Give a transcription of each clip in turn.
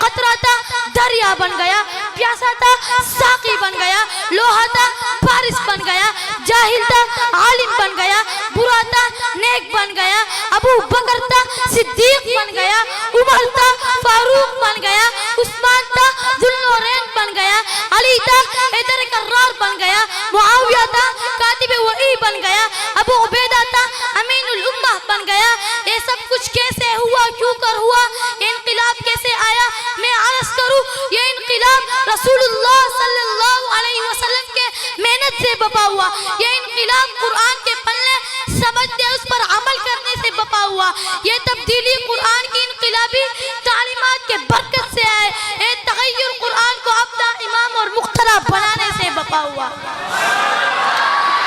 خطرہ تھا دریا بن گیا، پیاسا تھا ساقی بن گیا، لوہا تھا فارس بن گیا، جاہل تھا عالم بن گیا، برا تھا نیک بن گیا، ابو بکر تھا صدیق بن گیا، عمر تھا فاروق بن گیا، عثمان تھا ذوالنورین بن گیا، علی تھا حیدر کرار بن گیا، معاویہ تھا کاتب وحی بن گیا، ابو عبیدہ تھا امین الامہ بن گیا۔ یہ سب کچھ کیسے ہوا، کیوں کر ہوا، یہ انقلاب کیسے آیا؟ میں عرض کروں یہ انقلاب رسول اللہ صلی اللہ علیہ وسلم کے محنت سے بپا ہوا، یہ انقلاب قرآن کے پلے سمجھتے اس پر عمل کرنے سے بپا ہوا، یہ تبدیلی قرآن کی انقلابی تعلیمات کے برکت سے آئے، یہ تغیر قرآن کو اپنا امام اور مقتدی بنانے سے بپا ہوا۔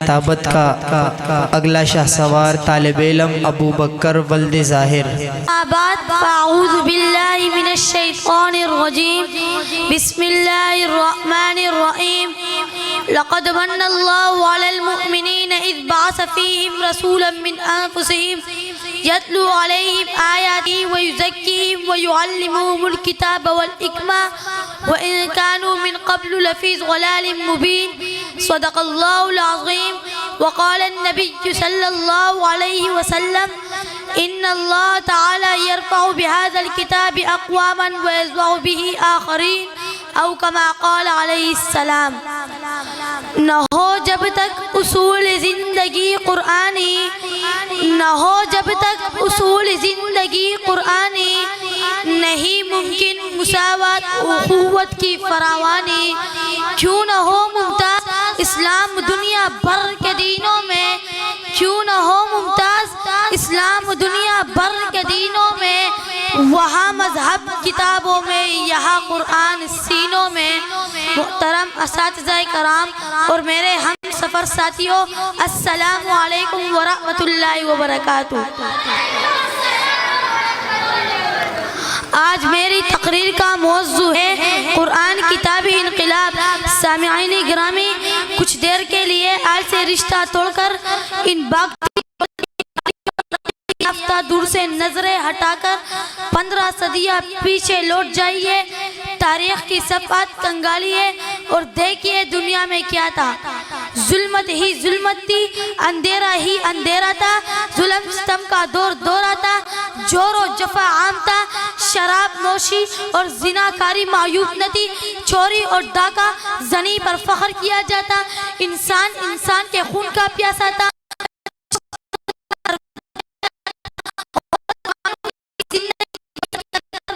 خطابت کا اگلا شاہ سوار طالب علم ابو بکر ولد ظاہر۔ آباد فاعوذ باللہ من الشیطان الرجیم، بسم اللہ الرحمن الرحیم۔ لقد من اللہ علی المؤمنین اذ بعث فیہم رسولا من انفسہم یتلو علیہم آیاتی ویزکیہم ویعلمہم الکتاب والحکمہ وإن كانوا من قبل لفي ضلال مبين صدق الله العظيم۔ وقال النبي صلى الله عليه وسلم إن الله تعالى يرفع بهذا الكتاب أقواما ويزوع به آخرين أو كما قال عليه السلام۔ نہ ہو جب تک اصول زندگی قرآنی، نہ ہو جب تک اصول زندگی قرآنی، نہیں ممکن مساوات اخوت کی فراوانی۔ کیوں نہ ہو ممتاز اسلام دنیا بھر کے دینوں میں، کیوں نہ ہو ممتاز اسلام دنیا بھر کے دینوں میں، وہاں مذہب کتابوں میں، یہاں قرآن سینوں میں۔ محترم اساتذہ کرام اور میرے ہم سفر ساتھیوں، السلام علیکم ورحمۃ اللہ وبرکاتہ۔ آج میری تقریر کا موضوع ہے قرآن کتابی انقلاب۔ سامعین گرامی، کچھ دیر کے لیے آج سے رشتہ توڑ کر ان باغ دور سے نظریں ہٹا کر 15 صدیاں پیچھے لوٹ جائیے، تاریخ کی صفحات کنگالیے اور دیکھیے دنیا میں کیا تھا۔ ظلمت ہی ظلمت تھی، اندھیرا ہی اندھیرا تھا، ظلم ستم کا دور دورہ تھا، جور و جفا عام تھا، شراب نوشی اور زناکاری معیوب نہ تھی، چوری اور ڈاکہ زنی پر فخر کیا جاتا، انسان کے خون کا پیاسا تھا،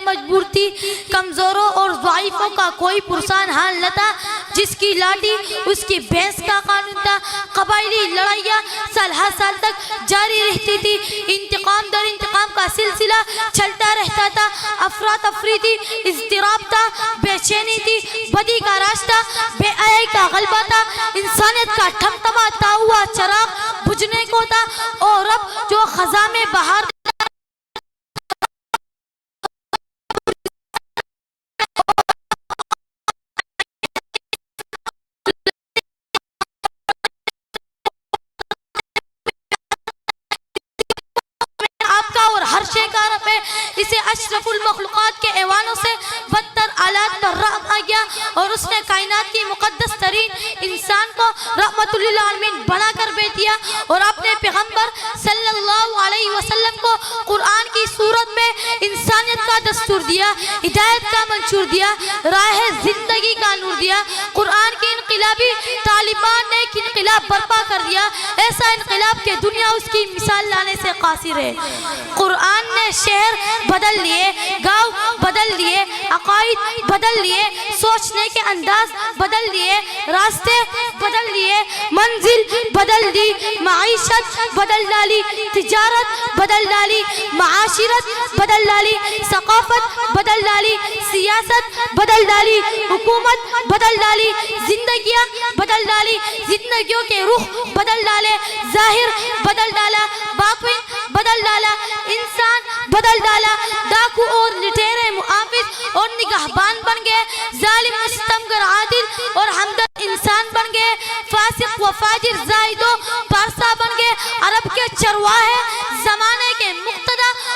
مجبور تھی، کمزوروں اور ضعیفوں کا کوئی پرسان حال نہ تھا، جس کی لاٹھی اس کی بھینس کا قانون تھا، قبائلی لڑائیاں سال ہر سال تک جاری رہتی تھی، انتقام در انتقام کا سلسلہ چلتا رہتا تھا، افراتفری تھی، اضطراب تھا، بے چینی تھی، بدی کا راستہ، بے حیائی کا غلبہ تھا، انسانیت کا ٹھمٹماتا ہوا چراغ بجھنے کو تھا، اور اب جو خزاں میں بہار اور ہر شے کا رب ہے، اسے اشرف المخلوقات کے ایوانوں سے بدتر آلات پر رحم آ گیا، اور اس نے کائنات کی مقدس ترین انسان کو رحمت للعالمین بنا کر بھیج دیا، اور اپنے پیغمبر صلی اللہ علیہ وسلم کو قرآن کی صورت میں انسانیت کا دستور دیا، ہدایت کا منشور دیا، راہ زندگی کا نور دیا۔ قرآن کی انقلابی تعلیمات نے ایک انقلاب برپا کر دیا، ایسا انقلاب کہ دنیا اس کی مثال لانے سے قاصر ہے۔ قرآن نے شہر بدل لیے، گاؤں بدل لیے، عقائد بدل لیے، سوچنے کے انداز بدل لیے، راستے بدل لیے، منزل بدل دی، معیشت بدل ڈالی، تجارت بدل ڈالی، معاشرت بدل ڈالی، ثقافت بدل ڈالی، سیاست بدل ڈالی، حکومت بدل ڈالی، زندگیاں بدل ڈالی، زندگیوں کے رخ بدل ڈالے، ظاہر بدل ڈالا، باطن بدل ڈالا، انسان بدل ڈالا، ڈاکو اور لٹیرے محافظ اور نگہبان بن گئے، ظالم مستمگر عادل اور ہمدرد انسان بن گئے، فاسق و فاجر زاہد و پارسا بن گئے، عرب کے چرواہے زمانے کے مقتدی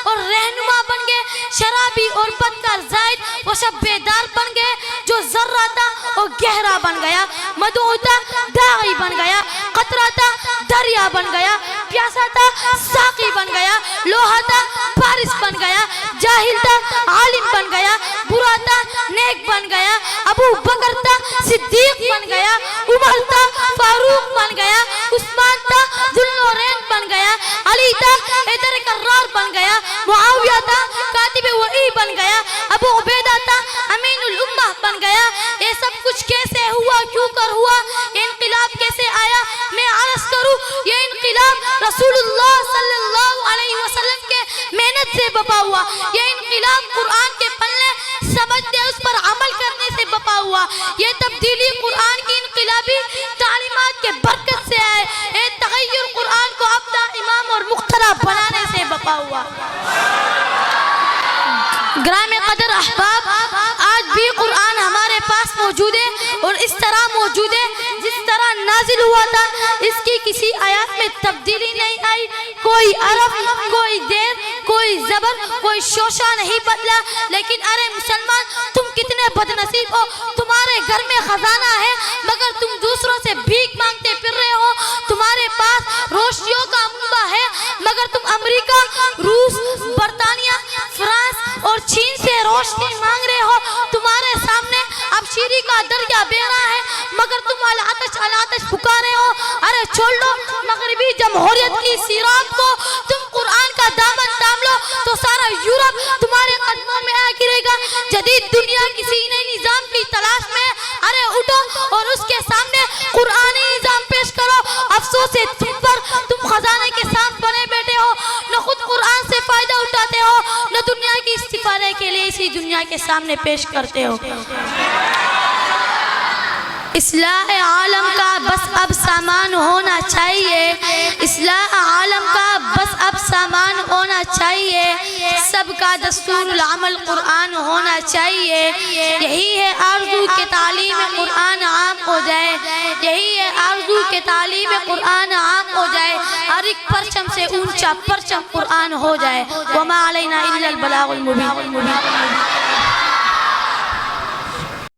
اور رہنما بن گئے، شرابی اور بدکار زائد وہ سب بیدار بن گئے، جو ذرہ تھا وہ گہرا بن گیا، مدعو تھا داعی بن گیا، قطرہ تھا دریا بن گیا، پیاسا تھا ساقی بن گیا، لوہا تھا بارش بن گیا، جاہل تھا عالم بن گیا، برا تھا نیک بن گیا، ابو بکر تھا صدیق بن گیا، عمر تھا فاروق بن گیا، عثمان تھا ذوالنورین بن گیا، علی تھا حیدر کرار بن گیا، معاویہ تھا کاتب وحی بن گیا، ابو عبیدہ تھا امین الامہ بن گیا۔ یہ سب کچھ کیسے ہوا، کیوں کر ہوا، یہ انقلاب کیسے آیا؟ میں عرض کروں یہ انقلاب رسول اللہ صلی اللہ علیہ وسلم کے محنت سے بپا ہوا، یہ انقلاب قرآن کے پلے سمجھتے اس پر عمل کرنے سے بپا ہوا، یہ تبدیلی قرآن کی انقلابی تعلیمات کے برکت سے آئے، یہ تغیر قرآن کو اپنا امام اور مقتدی بنانے سے بپا ہوا۔ گرامی قدر احباب، آج بھی قرآن ہمارے پاس موجود ہے اور اس طرح موجود ہے جس طرح نازل ہوا تھا، اس کی کسی آیات میں تبدیلی نہیں آئی، کوئی حرف، کوئی دیر، کوئی زبر، کوئی شوشہ نہیں بدلا۔ لیکن ارے مسلمان، تم کتنے بد نصیب ہو، تمہارے گھر میں خزانہ ہے مگر تم دوسروں سے بھیک مانگتے پھر رہے ہو، تمہارے پاس روشنیوں کا انبا ہے مگر تم امریکہ، روس، برطانیہ، فرانس اور چین سے روشنی مانگ رہے ہو، تمہارے سامنے اب شیری کا دریا بہ رہا ہے مگر تم العطش پکارے ہو۔ ارے چھوڑ لو مغربی جمہوریت کی سیراب کو، تم قرآن کا دامن تھام لو تو سارا یورپ تمہارے قدموں میں آ گرے گا۔ جدید دنیا کسی نئے نظام کی تلاش میں، ارے اٹھو اور اس کے سامنے قرآنی نظام پیش کرو۔ افسوس ہے تم پر، تم خزانے کے ساتھ بنے بیٹھے ہو، نہ خود قرآن سے فائدہ اٹھاتے ہو، نہ دنیا کی استفادے کے لیے اسی دنیا کے سامنے پیش کرتے ہو۔ اصلاح عالم کا بس اب سامان ہونا چاہیے، اصلاح عالم کا بس اب سامان ہونا چاہیے، سب کا دستور العمل قرآن ہونا چاہیے۔ یہی ہے آرزو کہ تعلیم قرآن عام ہو جائے، یہی ہے آرزو کہ تعلیم قرآن عام ہو جائے، ہر ایک پرچم سے اونچا پرچم قرآن ہو جائے۔ وما علینا الا البلاغ المبین۔